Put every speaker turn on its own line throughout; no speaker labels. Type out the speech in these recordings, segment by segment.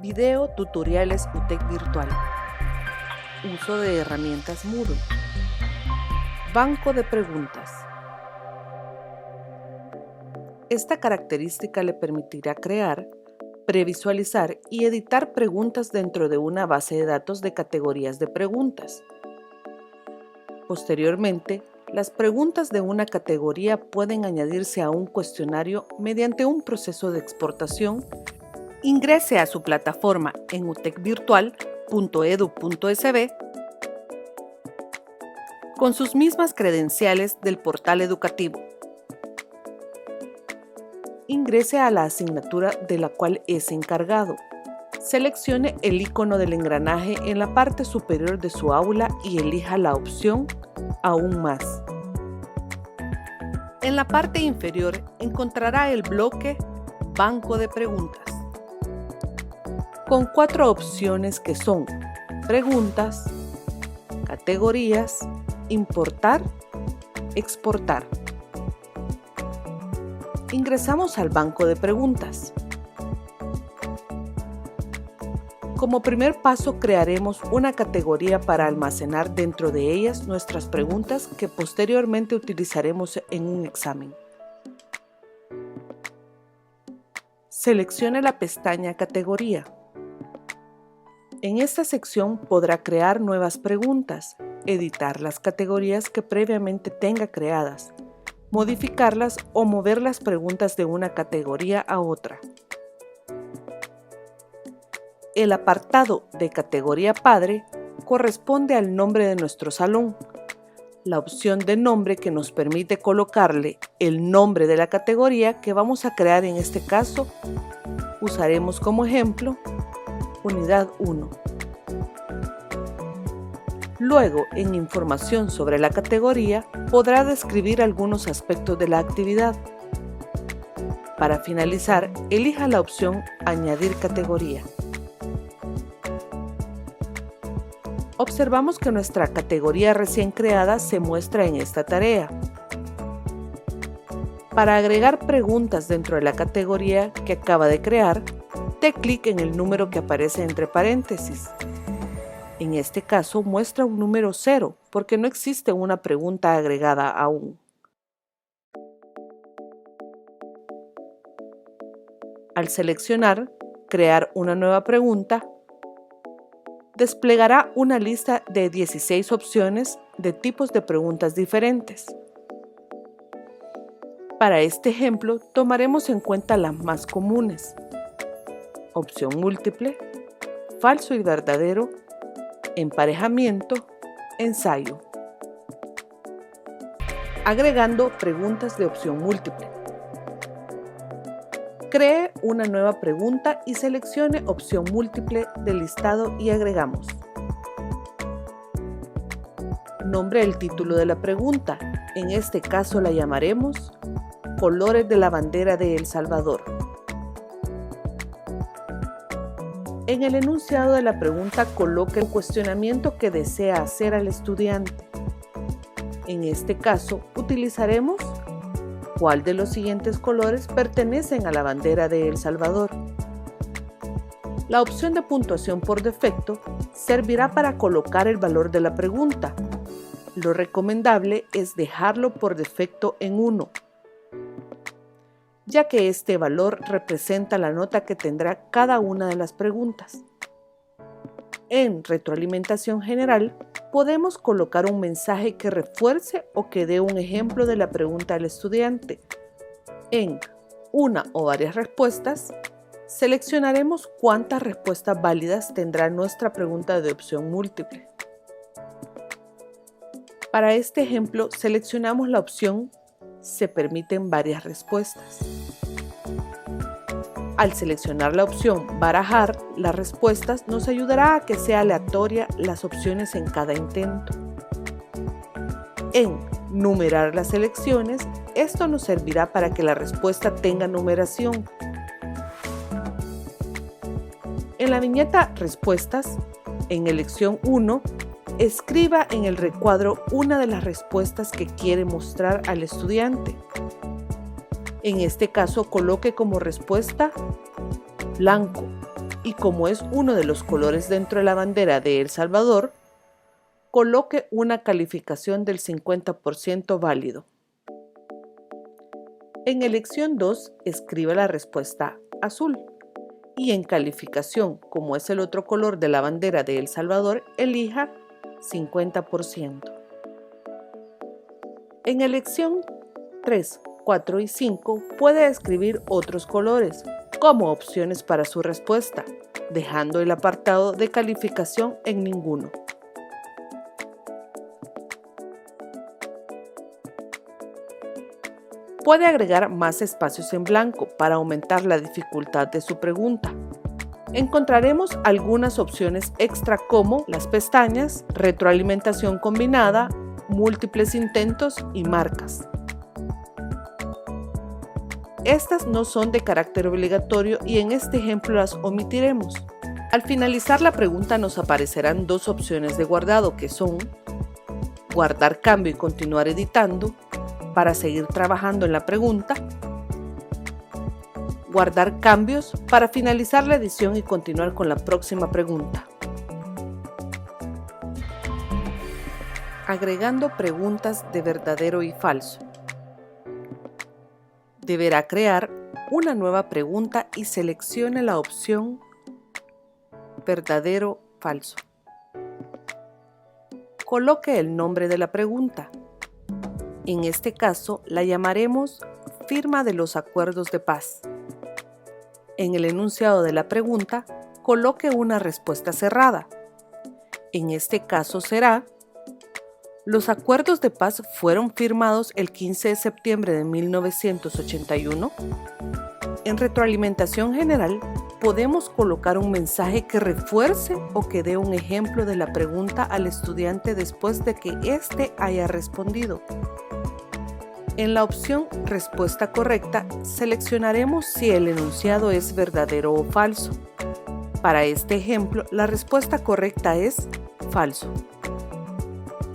Video tutoriales UTEC virtual. Uso de herramientas Moodle. Banco de preguntas. Esta característica le permitirá crear, previsualizar y editar preguntas dentro de una base de datos de categorías de preguntas. Posteriormente, las preguntas de una categoría pueden añadirse a un cuestionario mediante un proceso de exportación. Ingrese a su plataforma en utecvirtual.edu.sb con sus mismas credenciales del portal educativo. Ingrese a la asignatura de la cual es encargado. Seleccione el icono del engranaje en la parte superior de su aula y elija la opción Aún más. En la parte inferior encontrará el bloque Banco de preguntas, con 4 opciones que son Preguntas, Categorías, Importar, Exportar. Ingresamos al banco de preguntas. Como primer paso, crearemos una categoría para almacenar dentro de ellas nuestras preguntas que posteriormente utilizaremos en un examen. Seleccione la pestaña Categoría. En esta sección podrá crear nuevas preguntas, editar las categorías que previamente tenga creadas, modificarlas o mover las preguntas de una categoría a otra. El apartado de Categoría Padre corresponde al nombre de nuestro salón. La opción de nombre que nos permite colocarle el nombre de la categoría que vamos a crear, en este caso usaremos como ejemplo Unidad 1. Luego, en información sobre la categoría, podrá describir algunos aspectos de la actividad. Para finalizar, elija la opción Añadir categoría. Observamos que nuestra categoría recién creada se muestra en esta tarea. Para agregar preguntas dentro de la categoría que acaba de crear, dé clic en el número que aparece entre paréntesis. En este caso muestra un número 0 porque no existe una pregunta agregada aún. Al seleccionar Crear una nueva pregunta, desplegará una lista de 16 opciones de tipos de preguntas diferentes. Para este ejemplo, tomaremos en cuenta las más comunes: opción múltiple, falso y verdadero, emparejamiento, ensayo. Agregando preguntas de opción múltiple. Cree una nueva pregunta y seleccione opción múltiple del listado y agregamos. Nombre el título de la pregunta. En este caso la llamaremos Colores de la bandera de El Salvador. En el enunciado de la pregunta coloque el cuestionamiento que desea hacer al estudiante. En este caso utilizaremos ¿cuál de los siguientes colores pertenecen a la bandera de El Salvador? La opción de puntuación por defecto servirá para colocar el valor de la pregunta. Lo recomendable es dejarlo por defecto en 1, ya que este valor representa la nota que tendrá cada una de las preguntas. En retroalimentación general, podemos colocar un mensaje que refuerce o que dé un ejemplo de la pregunta al estudiante. En una o varias respuestas, seleccionaremos cuántas respuestas válidas tendrá nuestra pregunta de opción múltiple. Para este ejemplo, seleccionamos la opción Se permiten varias respuestas. Al seleccionar la opción Barajar las respuestas, nos ayudará a que sea aleatoria las opciones en cada intento. En Numerar las selecciones, esto nos servirá para que la respuesta tenga numeración. En la viñeta Respuestas, en elección 1, escriba en el recuadro una de las respuestas que quiere mostrar al estudiante. En este caso, coloque como respuesta blanco y como es uno de los colores dentro de la bandera de El Salvador, coloque una calificación del 50% válido. En elección 2, escriba la respuesta azul. Y en calificación, como es el otro color de la bandera de El Salvador, elija 50%. En elección 3, 4 y 5 puede escribir otros colores como opciones para su respuesta, dejando el apartado de calificación en ninguno. Puede agregar más espacios en blanco para aumentar la dificultad de su pregunta. Encontraremos algunas opciones extra como las pestañas, retroalimentación combinada, múltiples intentos y marcas. Estas no son de carácter obligatorio y en este ejemplo las omitiremos. Al finalizar la pregunta nos aparecerán dos opciones de guardado que son guardar cambio y continuar editando para seguir trabajando en la pregunta, guardar cambios para finalizar la edición y continuar con la próxima pregunta. Agregando preguntas de verdadero y falso. Deberá crear una nueva pregunta y seleccione la opción verdadero-falso. Coloque el nombre de la pregunta. En este caso, la llamaremos firma de los acuerdos de paz. En el enunciado de la pregunta, coloque una respuesta cerrada. En este caso será: los acuerdos de paz fueron firmados el 15 de septiembre de 1981. En retroalimentación general, podemos colocar un mensaje que refuerce o que dé un ejemplo de la pregunta al estudiante después de que éste haya respondido. En la opción Respuesta correcta, seleccionaremos si el enunciado es verdadero o falso. Para este ejemplo, la respuesta correcta es falso.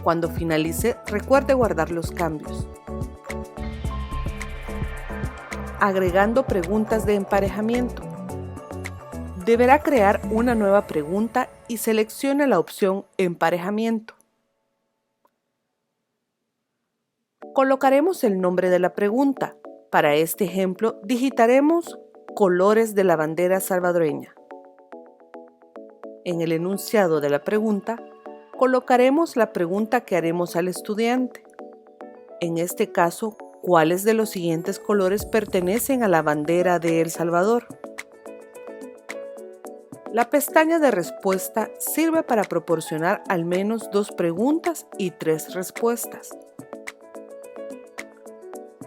Cuando finalice, recuerde guardar los cambios. Agregando preguntas de emparejamiento. Deberá crear una nueva pregunta y seleccione la opción Emparejamiento. Colocaremos el nombre de la pregunta. Para este ejemplo, digitaremos colores de la bandera salvadoreña. En el enunciado de la pregunta, colocaremos la pregunta que haremos al estudiante. En este caso, ¿cuáles de los siguientes colores pertenecen a la bandera de El Salvador? La pestaña de respuesta sirve para proporcionar al menos 2 preguntas y 3 respuestas.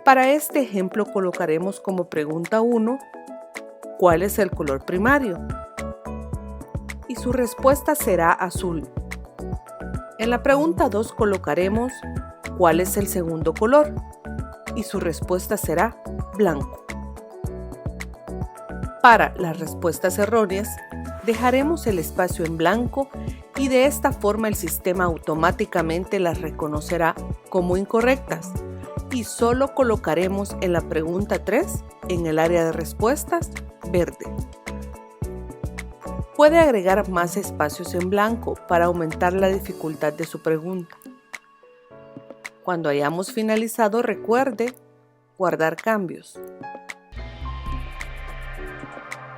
Para este ejemplo colocaremos como pregunta 1, ¿cuál es el color primario? Y su respuesta será azul. En la pregunta 2 colocaremos ¿cuál es el segundo color? Y su respuesta será blanco. Para las respuestas erróneas, dejaremos el espacio en blanco y de esta forma el sistema automáticamente las reconocerá como incorrectas y solo colocaremos en la pregunta 3, en el área de respuestas, verde. Puede agregar más espacios en blanco para aumentar la dificultad de su pregunta. Cuando hayamos finalizado, recuerde guardar cambios.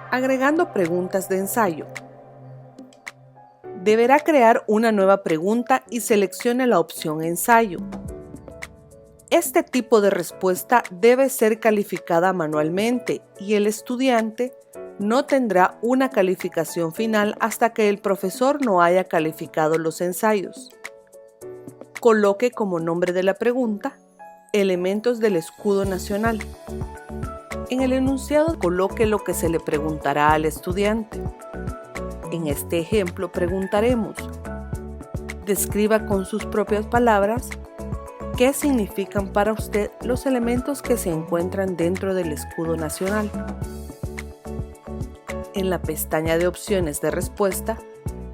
Agregando preguntas de ensayo. Deberá crear una nueva pregunta y seleccione la opción Ensayo. Este tipo de respuesta debe ser calificada manualmente y el estudiante no tendrá una calificación final hasta que el profesor no haya calificado los ensayos. Coloque como nombre de la pregunta elementos del escudo nacional. En el enunciado coloque lo que se le preguntará al estudiante. En este ejemplo preguntaremos: describa con sus propias palabras qué significan para usted los elementos que se encuentran dentro del escudo nacional. En la pestaña de opciones de respuesta,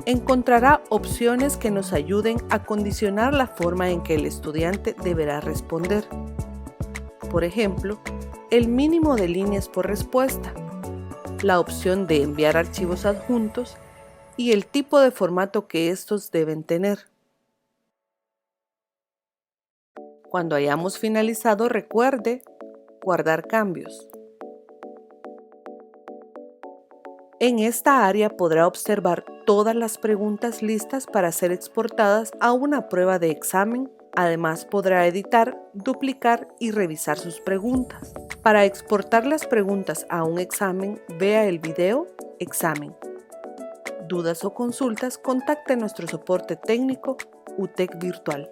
encontrará opciones que nos ayuden a condicionar la forma en que el estudiante deberá responder. Por ejemplo, el mínimo de líneas por respuesta, la opción de enviar archivos adjuntos y el tipo de formato que estos deben tener. Cuando hayamos finalizado, recuerde guardar cambios. En esta área podrá observar todas las preguntas listas para ser exportadas a una prueba de examen. Además, podrá editar, duplicar y revisar sus preguntas. Para exportar las preguntas a un examen, vea el video Examen. Dudas o consultas, contacte nuestro soporte técnico UTEC Virtual.